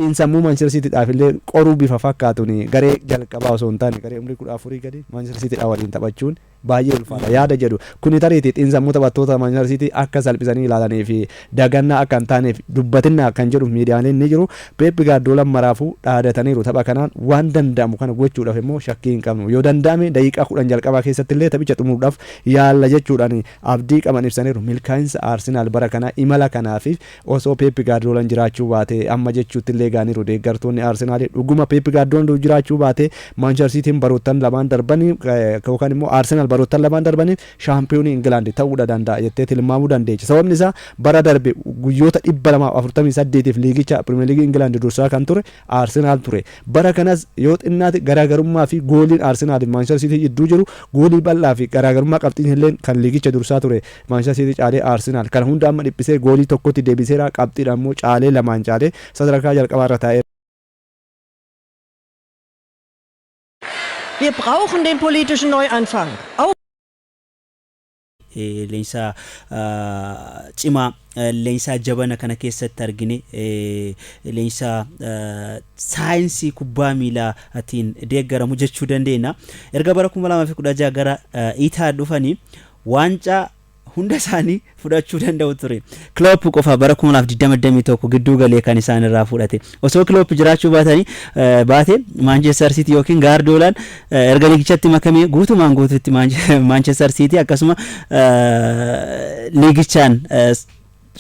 sammuu Manchester City dhaafillee qoruu bifa fakkaatuun garee jalqabaa osoo hin taane garee umrii 14 gadi Manchester City waliin taphachuun baay'ee ulfaata yaada jedhu kuni tariitii xiinsammuu taphattoota Manchester City akka salphisanii ilaalanii fi dagannaa akka hin taaneef dubbatinna kan jedhu miidiyaaleen ni jiru. Pep Guardiola maraafuu dhaadataniiru tapha kanaan waan danda'amu kana gochuudhaaf immoo shakkii hin qabnu yoo danda'ame daqiiqaa 10 jalqabaa keessatti illee taphicha xumuruudhaaf yaalla jechuudhaan abdii qaban ibsaniiru. Milkaa'insa Arsenal bara kana imala kanaaf osoo Pep Guardiola jiraachuu baate amma jechuutti illee gaaniiru deeggartoonni Arsenal dhuguma Pep Guardiola jiraachuu baate Manchester City baroottan lamaan darbanii yookaan immoo Arsenal baroottan lamaan darbanii shaampiyoonii Ingilaandi ta'uu danda'a jettee tilmaamuu dandeecha. Sababni isaa bara darbe guyyoota 248 liigicha Premier League Ingilaandi dursaa kan ture Arsenal ture. Bara kanas yoo xinnaati garaagarummaa fi gooliin Arsenal Manchester City jidduu jiru goolii bal'aa fi garaagarummaa qabxiin illee kan liigicha dursaa ture Manchester City caalee Arsenal kan hunda amma dhiphisee goolii tokkotti deebiseera qabxiidhaan immoo caalee lamaan caalee sadarkaa jalqabaa irra taa'ee. Wir brauchen den politischen Neuanfang. Leensa cimaa leensa jabana kana keessatti argine leensa saayinsii kubbaa miilaatiin deeggaramu jechuu dandeenya. Erga bara 2016 gara Itaa dhufanii waancaa hunda isaanii fudhachuu danda'u ture. Klopp qofa bara 2021 gidduu galee kan isaan irraa fudhate. Osoo Klopp jiraachuu baate Manchester City yookiin Guardiolaan erga liigichatti makamee guutumaan guututti Manchester City akkasuma liigichaan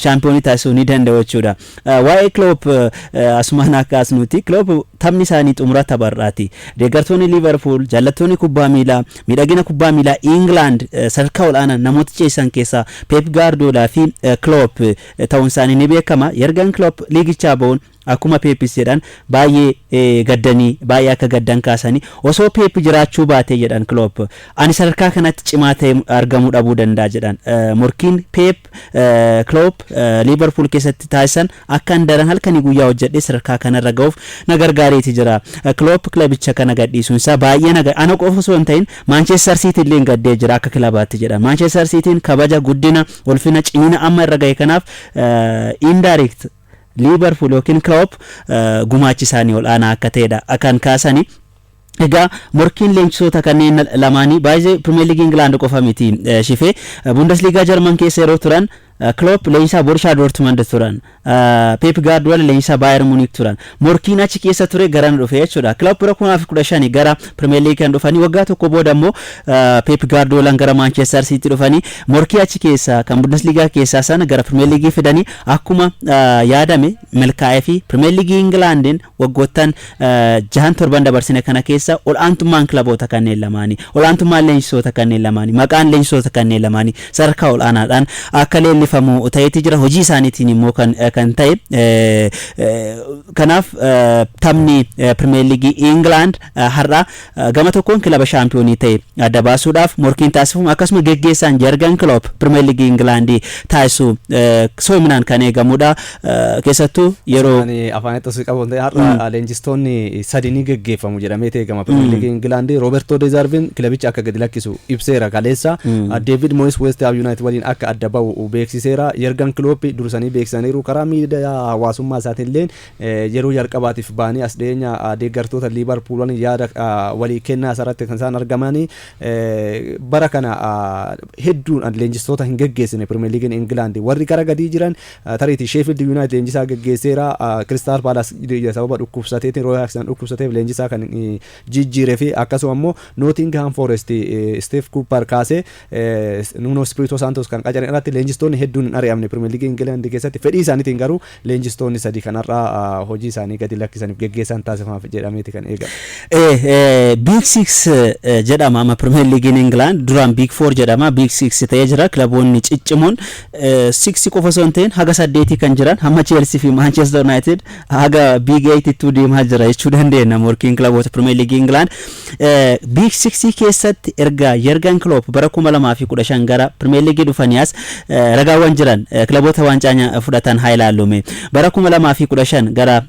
shaampiyoonii taasisuu ni danda'u jechuudha. Waa'ee Klopp asumaan akka asnuti Klopp taphni isaanii xumura tapharraati. Deeggartoonni Liverpool jaallattoonni kubbaa miilaa miidhagina kubbaa miilaa England sadarkaa olaanaan namoota ceesan keessaa Pep Guardiola fi Klopp ta'uun isaanii ni beekama. Yergan Klopp liigichaa ba'uun akkuma Pep jedhan baay'ee gaddanii baay'ee akka gaddan kaasanii osoo Pep jiraachuu baate jedhan Klopp ani sadarkaa kanatti cimaa ta'e argamuu dhabuu danda'a jedhan. Morkiin Pep Klopp Liverpool keessatti taasisan akka daran halkanii guyyaa hojjedhee sadarkaa kanarra ga'uuf na gargaareeti jira. Klopp kilabicha kana gadhiisuun isaa baay'ee ana qofa osoo hin ta'in Manchester City illee gaddee jira akka kilabaatti jedha. Manchester Cityin kabaja guddina ulfina cimina amma irra ga'e kanaaf indirect Liverpool yookiin Klopp gumaachi isaanii olaanaa akka ta'edha akan kaasanii. Egaa morkiin leenjisoota kanneen lamaanii baay'ee Premier League England qofa miti shifee Bundesliga German keessa yeroo turan Klopp leenjisaa Borussia Dortmund turan. Pep Guardiola leenjisaa Bayern Munich turan. Morkiin achi keessa ture garana dhufe jechuudha. Klopp bara 2015 gara Premier League kan dhufanii waggaa tokko booda immoo Pep Guardiola gara Manchester City dhufanii morkii achi keessa kan Bundesliga keessaa sana gara Premier League fidanii akkuma yaadame milkaa'ee fi Premier League Englandin waggoottan 6-7 dabarsine kana keessa olaantummaan kilaboota kanneen lamaanii olaantummaan leenjisoota kanneen lamaanii maqaan leenjisoota kanneen lamaanii sadarkaa olaanaadhaan akka leellifamu ta'eeti jira. Hojii isaaniitiin immoo kan ta'e kanaaf taphni Premier League England har'a gama tokkoon kilaba shaampiyoonii ta'e adda baasuudhaaf morkiin taasifamu akkasuma geggeessaan Jurgen Klopp Premier League England taasisu soominaan kan eegamudha. Keessattuu yeroo afaan itti qabuun har'a leenjistoonni sadii ni geggeeffamu jedhamee eegama Premier League England. Roberto De Zerbi kilabicha akka gadi lakkisu ibseera kaleessa. David Moyes West Ham United waliin akka adda ba'u beeksiseera. Jurgen Klopp dursanii beeksisaniiru karaa miidiyaa hawaasummaa isaatiin yeroo jalqabaatiif baanii as dhiyeenya deeggartoota Liverpool yaada walii kennaa irratti kan isaan argamanii bara kana hedduun leenjistoota hin geggeessine Premier League England warri gara gadii jiran tariitii Sheffield United leenjisaa geggeesseera. Crystal Palace sababa dhukkubsateetiin Roy Hodgson dhukkubsateef leenjisaa kan jijjiiree fi akkasuma immoo Nottingham Forest Steve Cooper kaasee Nuno Espirito Santos kan qacaran irratti leenjistoonni hedduun hin ari'amne Premier League England keessatti fedhii isaaniitiin garuu leenjistoonni sadii kanarraa hojii isaanii gadi lakkisaniif geggeessan taasifaaf jedhameeti kan eegamu. Big Six jedhama amma Premier League England duraan Big Four jedhama. Big Six ta'ee jira kilaboonni ciccimoon 6 qofa osoo hin ta'in haga 8 kan jiran hamma Chelsea fi Manchester United haga Big 8 deemaa jira jechuu dandeenya morkiin kilaboota Premier League England. Big Six keessatti erga Jurgen Klopp bara 2015 gara Premier League dhufanii as ragaa ragaawwan jiran kilaboota waancaa fudhatan haa ilaallume. Bara 2015 gara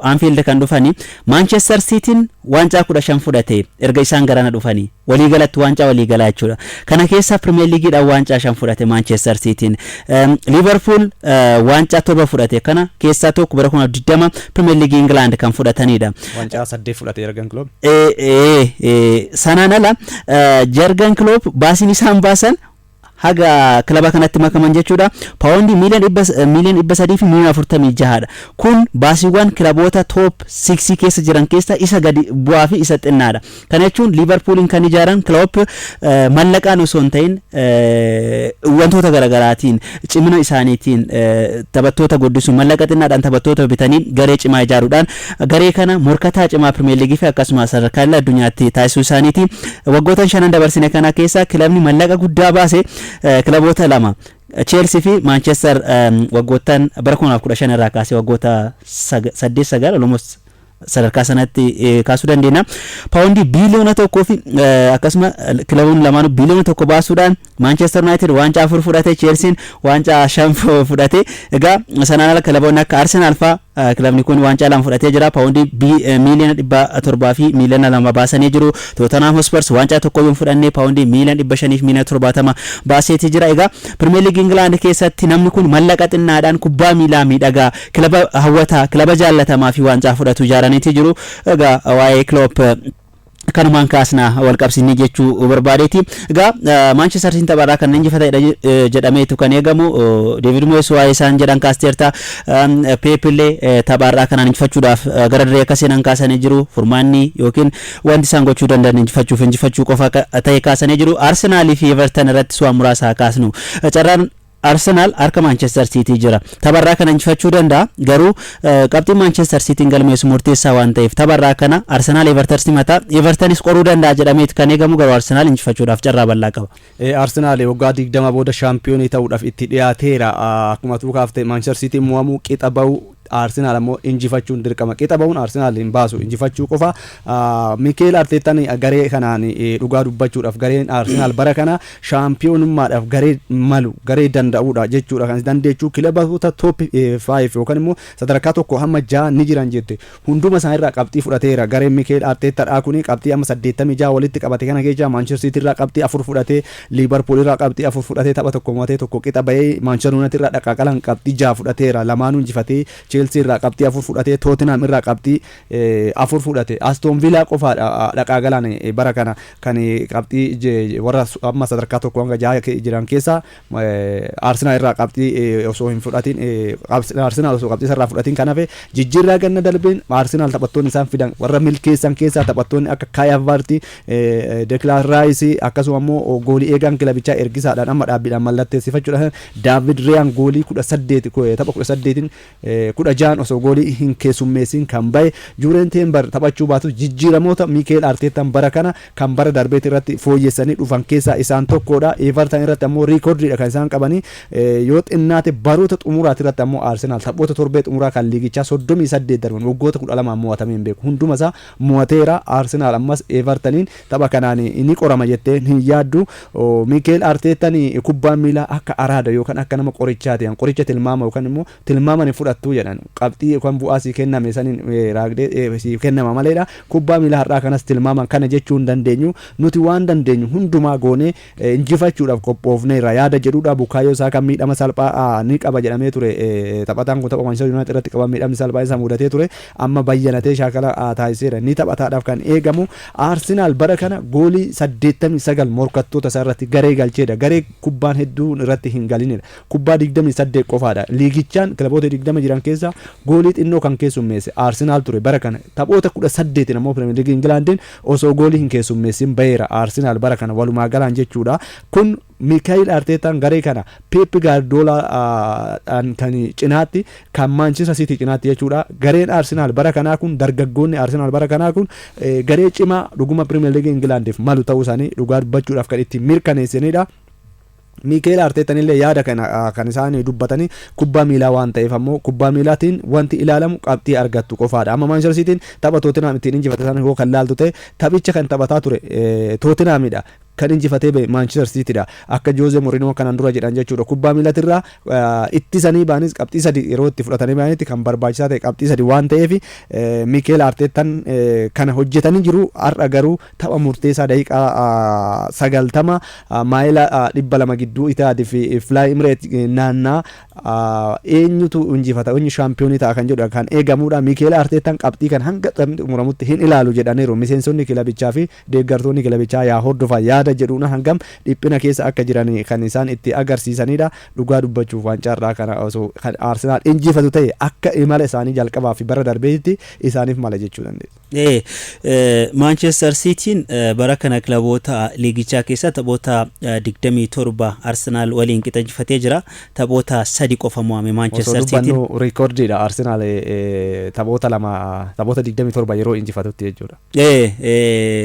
Anfield kan dhufani Manchester Cityn waancaa 15 fudhate erga isaan garana dhufani waliigalatti waancaa waliigalaa jechuudha. Kana keessa Premier League dhaan waancaa 5 fudhate Manchester Cityn. Liverpool waancaa 7 fudhate kana keessaa tokko bara 2020 Premier League England kan fudhatanidha. Waancaa 8 fudhate Jurgen Klopp. Sanaan ala Jurgen Klopp baasiin isaan baasan haga kilaba kanatti makaman jechuudha. Paundi miliyoona 300 fi miliyoona 46 dha. Kun baasiiwwan kilaboota top 6 keessa jiran keessa isa gadi bu'aa fi isa xinnaadha. Kana jechuun Liverpoolin kan ijaaran Klopp mallaqaan osoo hin ta'in wantoota garaagaraatiin cimina isaaniitiin taphattoota guddisuun mallaqa xinnaadhaan taphattoota bitanii garee cimaa ijaaruudhaan garee kana morkataa cimaa Premier League fi akkasumas sadarkaa addunyaatti taasisuu isaaniiti. Waggoota 5 dabarsine kana keessa kilabni mallaqa guddaa baase kilaboota lama Chelsea fi Manchester waggoottan bara 2015 irraa kaasee waggoota 8-9 almost sadarkaa sanatti kaasuu dandeenya. Paundi biliyoona 1 fi akkasuma kilaboonni lamaan biliyoona 1 baasuudhaan Manchester United waancaa 4 fudhate, Chelsea waancaa 5 fudhate. Egaa sanaan ala kilaboonni akka Arsenal faa kilabni kun waancaa 2 fudhatee jira. Paundi miliyoona 700 fi miliyoona 2 baasanii jiru. Tottenham Hotspur waancaa 1 fudhannee paundi miliyoona 500 fi miliyoona 70 baaseeti jira. Egaa Premier League England keessatti namni kun mallaqa xinnaadhaan kubbaa miilaa miidhagaa kilaba hawwataa kilaba jaallatamaa fi waancaa fudhatu ijaaraniiti jiru. Egaa waa'ee Klopp kanumaan kaasna wal qabsiisni jechuu barbaadeeti. Egaa Manchester City taphaarraa kan injifatedha jedhameetu kan eegamu. David Moyes waa'ee isaan jedhan kaasteerta. Pep illee taphaarraa kanaan injifachuudhaaf gara diree akkasiin kaasanii jiru. Furmaanni yookiin wanti isaan gochuu danda'an injifachuu qofa ta'e kaasanii jiru. Arsenal fi Everton irratti waan muraasa kaasnu. Carraan Arsenal harka Manchester City jira. Taphaarraa kana injifachuu danda'a. Garuu qabxii Manchester City galmeessu murteessaa waan ta'eef taphaarraa kana Arsenal Everton simata. Evertonis qoruu danda'a jedhameet kan eegamu garuu Arsenal injifachuudhaaf carraa bal'aa qaba. Arsenal waggaa 20 booda shaampiyoonii ta'uudhaaf itti dhiyaateera. Akkuma tuukaafte Manchester City mo'amuu qixa ba'u Arsenal ammoo injifachuun dirqama. Qixa ba'uun Arsenal hin baasu injifachuu qofa. Mikel Arteetaan garee kanaan dhugaa dubbachuudhaaf gareen Arsenal bara kana shaampiyoonummaadhaaf garee malu garee danda'uudha jechuudha. Kan dandeechuu kilaboota top 5 yookaan immoo sadarkaa tokko hamma 6 ni jiran jette. Hunduma isaan irraa qabxii fudhateera. Gareen Mikel Arteetaadhaa kuni qabxii amma 86 walitti qabate kana keessa Manchester City irraa qabxii 4 fudhatee, Liverpool irraa qabxii 4 fudhatee, tapha tokko mo'atee tokko qixa ba'ee, Manchester United irraa dhaqaaqalan qabxii 6 fudhateera. Lamaanuu injifatee Chelsea irraa qabxii 4 fudhatee, Tottenham irraa qabxii 4 fudhate. Aston Villa qofaadha dhaqaaqalan bara kana kan qabxii warra amma sadarkaa tokko hanga 6 jiran keessa Arsenal irraa qabxii osoo hin fudhatin Arsenal osoo qabxii irraa fudhatin kan hafe jijjiirraa ganna darbeen Arsenal taphattoonni isaan fidan warra milkeessan keessaa taphattoonni akka Kai Havertz, Declan Rice akkasuma immoo goolii eegaan kilabichaa ergisaadhaan amma dhaabbiidhaan mallatteessifachuudhaan David Ryan goolii 18 tapha 18 16 osoo goolii hin keessummeessin kan bahe. Juureen Timber taphachuu baatu jijjiiramoota Mikel Arteetaan bara kana kan bara darbeet irratti fooyyessanii dhufan keessaa isaan tokkodha. Everton irratti ammoo riikoordiidha kan isaan qabanii yoo xinnaate baroota xumuraati irratti ammoo Arsenal taphoota torbee xumuraa kan liigichaa 38 darban waggoota 12 mo'atamee hin beeku. Hunduma isaa mo'ateera. Arsenal ammas Evertoniin tapha kanaan inni qorama jettee hin yaaddu. Mikel Arteetaan kubbaa miilaa akka araada yookaan akka nama qorichaati. Qoricha tilmaama yookaan immoo tilmaaman fudhattuu jedhan. Qabxii yookaan bu'aa si kenname saniin raagdee si kennama maleedha. Kubbaa miilaa har'aa kanas tilmaaman kana jechuu hin dandeenyu. Nuti waan dandeenyu hundumaa goonee injifachuudhaaf qophoofneerra yaada jedhuudha. Bukaayoo isaa kan miidhama salphaa ni qaba jedhamee ture. Taphataan kun tapha Manchester United irratti qaba miidhamni salphaa isa mudatee ture. Amma bayyanatee shaakala taasiseera. Ni taphataadhaaf kan eegamu. Arsenal bara kana goolii 89 morkattoota isaa irratti garee galcheedha. Garee kubbaan hedduun irratti hin galinidha. Kubbaa 28 qofaadha. Liigichaan kilaboota 20 jiran keessa goolii xinnoo kan keessummeesse Arsenal ture bara kana. Taphoota 18 ammoo Premier League Englandin osoo goolii hin keessummeessin baheera Arsenal bara kana walumaa galaan jechuudha. Kun Mikel Arteetaan garee kana Pep Guardiola kan cinaatti kan Manchester City cinaatti jechuudha. Gareen Arsenal bara kanaa kun dargaggoonni Arsenal bara kanaa kun garee cimaa dhuguma Premier League Englandiif malu ta'uu isaanii dhugaa dubbachuudhaaf kan itti mirkaneessanidha. Mikel Arteetaan illee yaada kana kan isaan dubbatanii kubbaa miilaa waan ta'eef ammoo kubbaa miilaatiin wanti ilaalamu qabxii argattu qofaadha. Amma Manchester Cityn tapha Tottenham ittiin injifate sana yoo kan laaltu ta'e taphicha kan taphataa ture Tottenhamidha. kan injifatee ba'e Manchester Cityidha. Akka Jose Mourinho kanan dura jedhan jechuudha. Kubbaa miilatirraa ittisanii baanis qabxii sadi yeroo itti fudhatanii baanitti kan barbaachisaa ta'e qabxii sadi waan ta'eef Mikel Arteetaan kana hojjetanii jiru. Har'a garuu tapha murteessaa daqiiqaa 90 maayila 200 gidduu Itaadii fi Fly Emirates naannaa eenyutu injifata eenyu shaampiyoonii ta'a kan jedhu kan eegamudha. Mikel Arteetaan qabxii kan hanga xumuramutti hin ilaalu jedhaniiru. Miseensonni kilabichaa fi deeggartoonni kilabichaa yaa hordofaa yaada jedhuun hangam dhiphina keessa akka jiran kan isaan itti agarsiisanidha. Dhugaa dubbachuuf wancaarraa kana osoo Arsenaal injifatu ta'e akka imala isaanii jalqabaa fi bara darbeetti isaaniif mala jechuu dandeenya. Manchester Cityin bara kana kilaboota liigichaa keessa taphoota 27 Arsenaal waliin qixa injifatee jira. Taphoota 3 qofa mo'ame Manchester Cityin. Osoo dubbannu reekoordiidha Arsenaal taphoota 27 yeroo injifatutti jechuudha.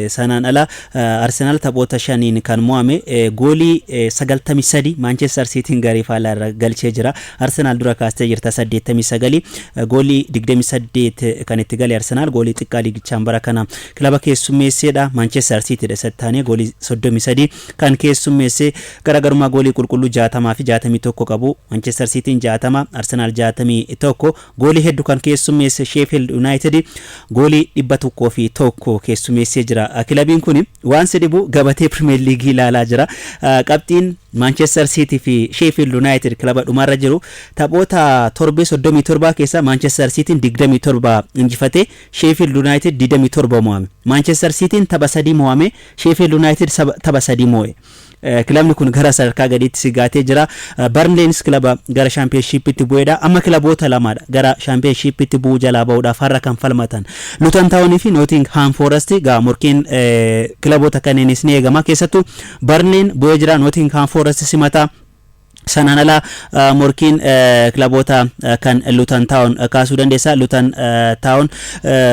Sanaan ala Arsenaal taphoota 5 kan mo'ame goolii 93 Manchester Cityin garee faallaa irra galchee jira. Arsenaal dura kaastee jirta 89 goolii 28 kan itti gale Arsenaal goolii xiqqaa liigichaan bara kana kilaba keessummeesseedha. Manchester City sattaanee goolii 33 kan keessummeesse garaagarummaa goolii qulqulluu 60 fi 61 qabu. Manchester City 60 Arsenaal 61 goolii hedduu kan keessummeesse Sheffield United goolii 100 fi 1 keessummeessee jira. Kilabiin kun waan sidibu gabatee Premier League ilaalaa jira. Qabxiin Manchester City fi Sheffield United kilaba dhumarra jiru taphoota 37 keessa Manchester City 27 injifate Sheffield United 27 mo'ame. Manchester City tapha 3 mo'ame Sheffield United tapha 3 mo'e. Kilabni kun gara sadarkaa gadiitti sigaatee jira. Burnley's kilaba gara championship'itti bu'eedha. Amma kilaboota lamaadha gara championship'itti bu'uu jalaa ba'uudhaaf har'a kan falmatan. Luton Town fi Nottingham Forest gaa morkiin kilaboota kanneenis ni eegama. Keessattuu Burnley bu'ee jira, Nottingham Forest simata. Sanaan ala morkiin kilaboota kan Luton Town kaasuu dandeessa. Luton Town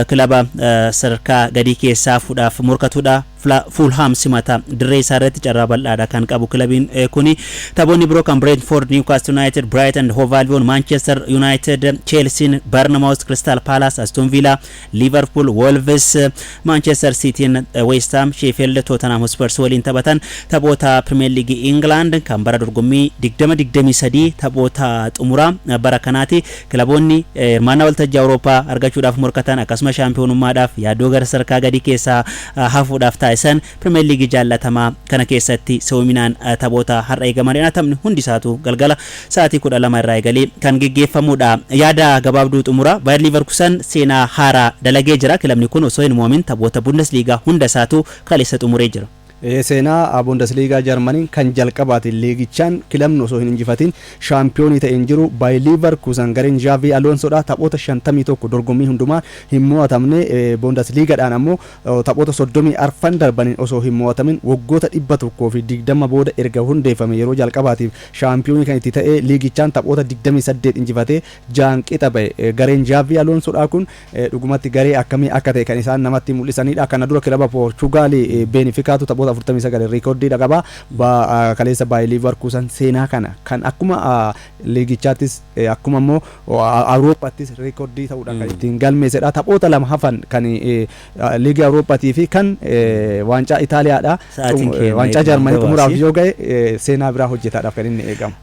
kilaba sadarkaa gadii keessaa fuudhaaf morkatudha. Fulham simata dirree isaa irratti carraa bal'aadha kan qabu kilabiin kuni. Taphoonni biroo kan Brentford, Newcastle United, Brighton, Hove Albion, Manchester United, Chelsea, Bournemouth, Crystal Palace, Aston Villa, Liverpool, Wolves, Manchester City, West Ham, Sheffield, Tottenham Hotspur waliin taphatan. Taphoota Premier League England kan bara dorgommii 2023 taphoota xumuraa bara kanaati. Kilaboonni hirmaannaa waltajjii Awurooppaa argachuudhaaf morkatan akkasuma shaampiyoonummaadhaaf yaaddoo gara sadarkaa gadii keessaa hafuudhaaf taasisan Premier League jaallatamaa kana keessatti soominaan taphoota har'a eegaman taphni hundi isaatu galgala sa'aatii 12 irraa eegalee kan geggeeffamudha. Yaada gabaabduu xumura Bayer Leverkusen seenaa haaraa dalagee jira. Kilabni kun osoo hin mo'amin taphoota Bundesliga hunda isaatu kaleessa xumuree jira. Seenaa Bundesliga Jarmanii kan jalqabaati liigichaan kilabni osoo hin injifatin shaampiyoonii ta'een jiru Bayer Leverkusen gareen Xavi Alonsoodha. Taphoota 51 dorgommii hundumaa hin mo'atamne. Bundesligadhaan ammoo taphoota 34 darbanii osoo hin mo'atamin waggoota 120 booda erga hundeeffame yeroo jalqabaatiif shaampiyoonii kan itti ta'e liigichaan taphoota 28 injifatee jaan qixa ba'e. Gareen Xavi Alonsoodha kun dhugumatti garee akkamii akka ta'e kan isaan namatti mul'isanidha. Kana dura kilaba Portugaal Benficaatu taphoota 49 reekoordii qaba. Kaleessa Bayer Leverkusen seenaa kana kan akkuma liigichaattis akkuma immoo Awurooppaattis reekoordii ta'uudhaan kan ittiin galmeessedha. Taphoota lama hafan kan liigii Awurooppaatii fi kan waancaa Itaaliyaadha. Waancaa Jarmanii xumuraaf yoo ga'e seenaa biraa hojjetaadhaaf kan inni eegamu.